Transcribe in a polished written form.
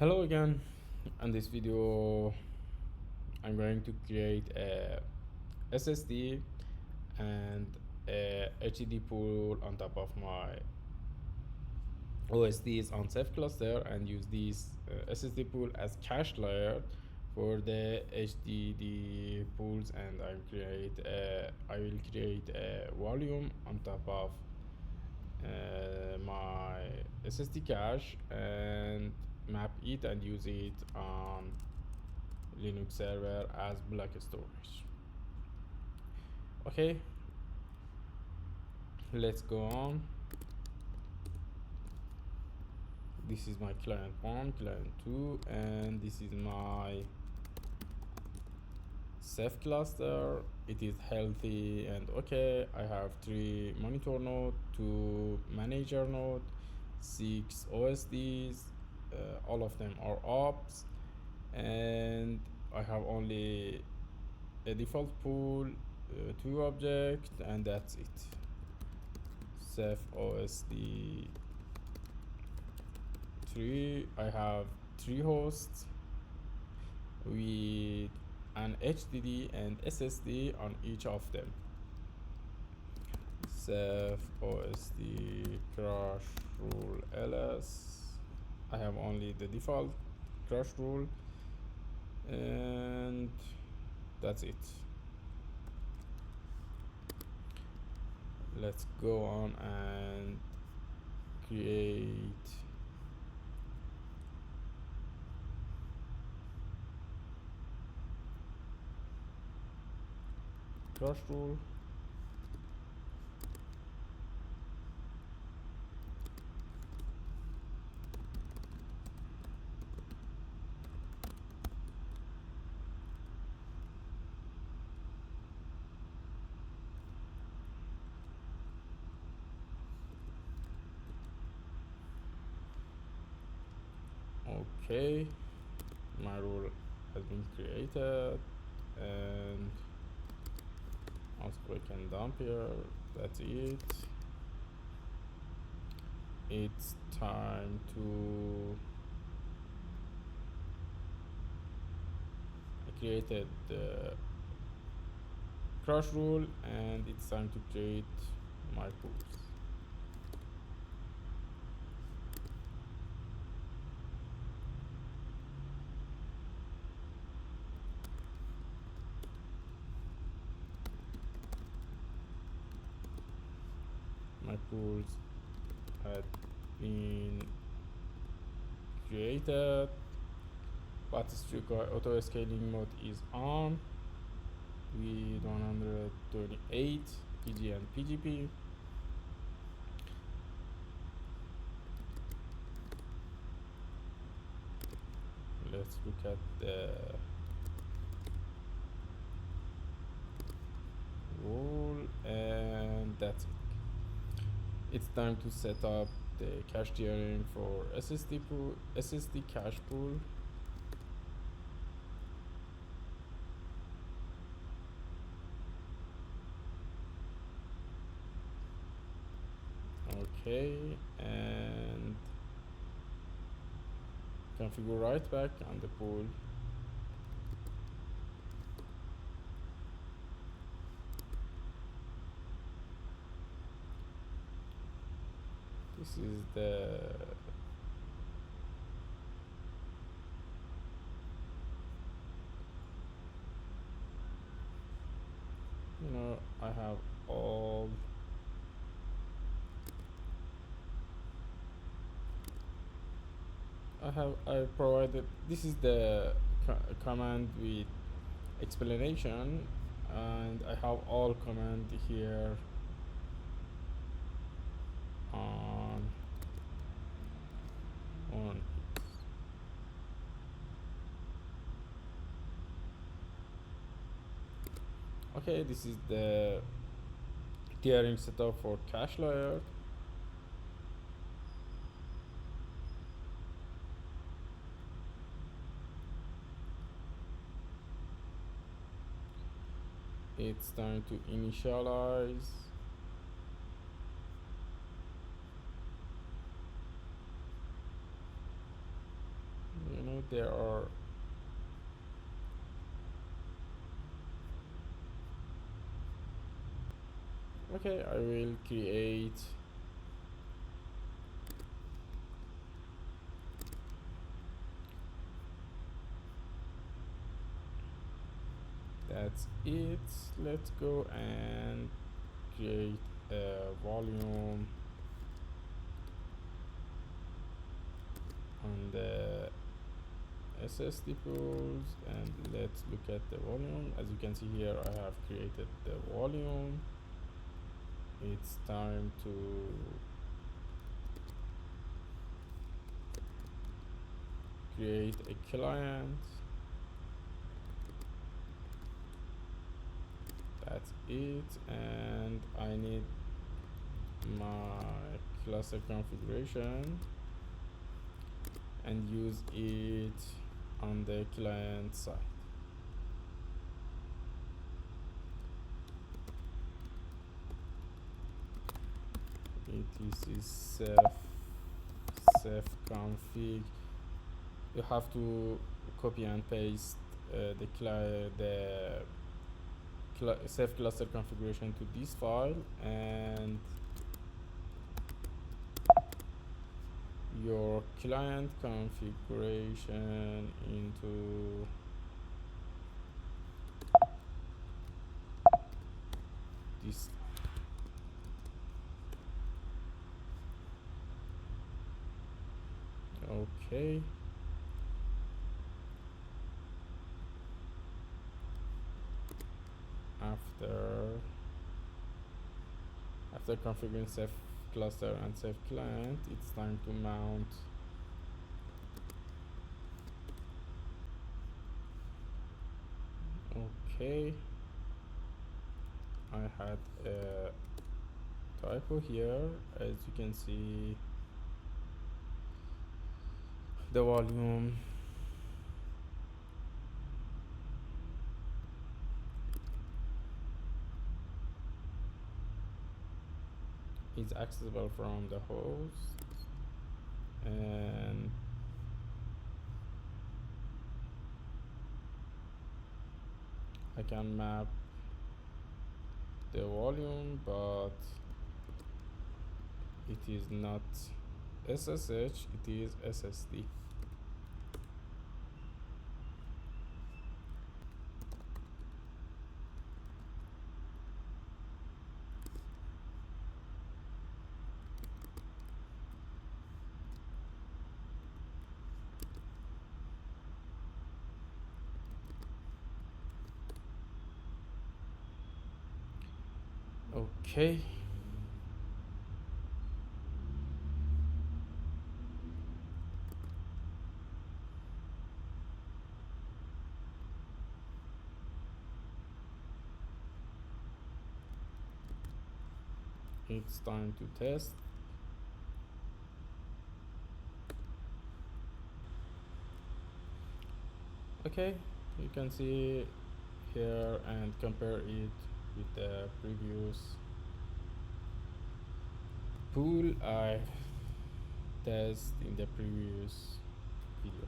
Hello again. In this video I'm going to create a SSD and a HDD pool on top of my OSDs on Ceph cluster and use this SSD pool as cache layer for the HDD pools, and I will create a volume on top of my SSD cache and map it and use it on Linux server as block storage. Okay, let's go on. This is my client 1, client 2, and this is my Ceph cluster. It is healthy and okay. I have 3 monitor node, 2 manager node, 6 OSDs, all of them are ops, and I have only a default pool, 2 objects, and that's it. Ceph OSD 3. I have 3 hosts with an HDD and SSD on each of them. Ceph OSD crash rule ls. I have only the default crash rule, and that's it. Let's go on and create crash rule. Okay, my rule has been created, and also I can dump here. That's it. It's time to I created the crash rule, and it's time to create my pools. My pools had been created, but strict auto scaling mode is on with 128 PG and PGP. Let's look at the rule, and that's it. It's time to set up the cache tiering for SSD cache pool. Okay, and configure writeback on the pool. This is the I have all I provided. This is the command with explanation, and I have all command here on okay. This is the tiering setup for cache layer. It's time to initialize. there are okay, I will create that's it. Let's go and create a volume on the SSD pools, and let's look at the volume. As you can see here, I have created the volume. It's time to create a client. That's it, and I need my cluster configuration and use it on the client side. Etc ceph config. You have to copy and paste the Ceph cluster configuration to this file, and your client configuration into this. Okay. After configuring Ceph cluster and Ceph client, it's time to mount okay. I had a typo here. As you can see, the volume is accessible from the host, and I can map the volume, but it is not SSH, it is SSD. Okay. It's time to test. Okay, you can see here and compare it with the previous pool I tested in the previous video.